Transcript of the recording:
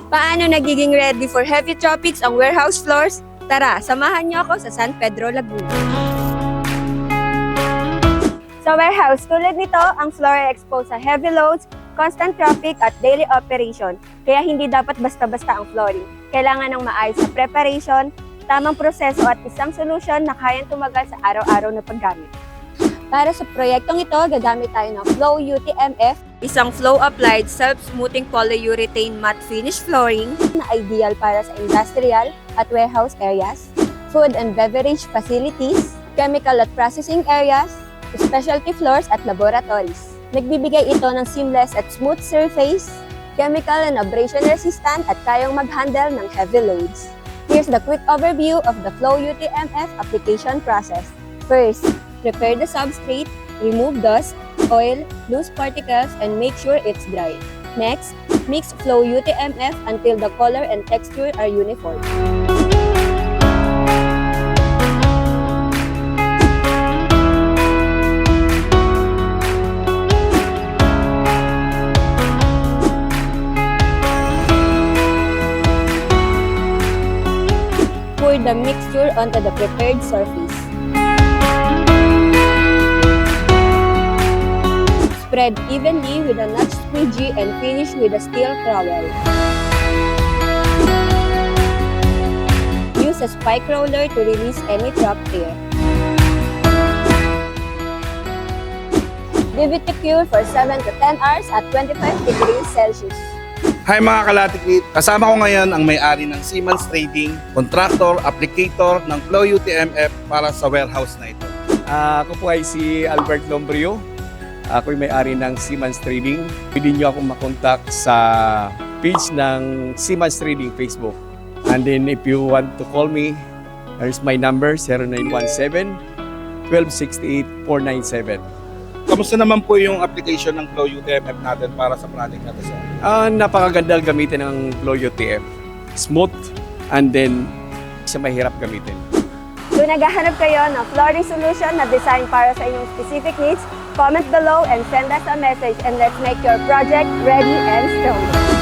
Paano nagiging ready for heavy tropics ang warehouse floors? Tara, samahan niyo ako sa San Pedro, Laguna. Sa warehouse, tulad nito, ang floor ay exposed sa heavy loads, constant traffic at daily operation. Kaya hindi dapat basta-basta ang flooring. Kailangan ng maayos na preparation, tamang proseso at isang solusyon na kayang tumagal sa araw-araw na paggamit. Para sa proyektong ito, gagamit tayo ng Flow UTMF, isang flow-applied self-smoothing polyurethane matte finish flooring na ideal para sa industrial at warehouse areas, food and beverage facilities, chemical at processing areas, specialty floors at laboratories. Nagbibigay ito ng seamless at smooth surface, chemical and abrasion resistant at kayang mag-handle ng heavy loads. Here's the quick overview of the Flow UTMF application process. First, prepare the substrate, remove dust, oil, loose particles, and make sure it's dry. Next, mix Flow UTMF until the color and texture are uniform. Pour the mixture onto the prepared surface. Spread evenly with a notch squeegee and finish with a steel trowel. Use a spike roller to release any trapped air. Leave it to cure for 7 to 10 hours at 25 degrees Celsius. Hi mga Laticrete! Kasama ko ngayon ang may-ari ng CMANS Trading, contractor, applicator ng Flow UTMF para sa warehouse na ito. Ako po ay si Albert Lombrio. Ako'y may-ari ng CMANS Trading. Pwede nyo akong makontak sa page ng CMANS Trading Facebook. And then if you want to call me, here's my number, 0917-1268-497. Kamusta naman po yung application ng Flow UTMF natin para sa project natin, sir? Napakaganda gamitin ng Flow UTMF. Smooth and then siya mahirap gamitin. Kung naghahanap kayo ng flooring solution na design para sa inyong specific needs, comment below and send us a message and let's make your project ready and strong.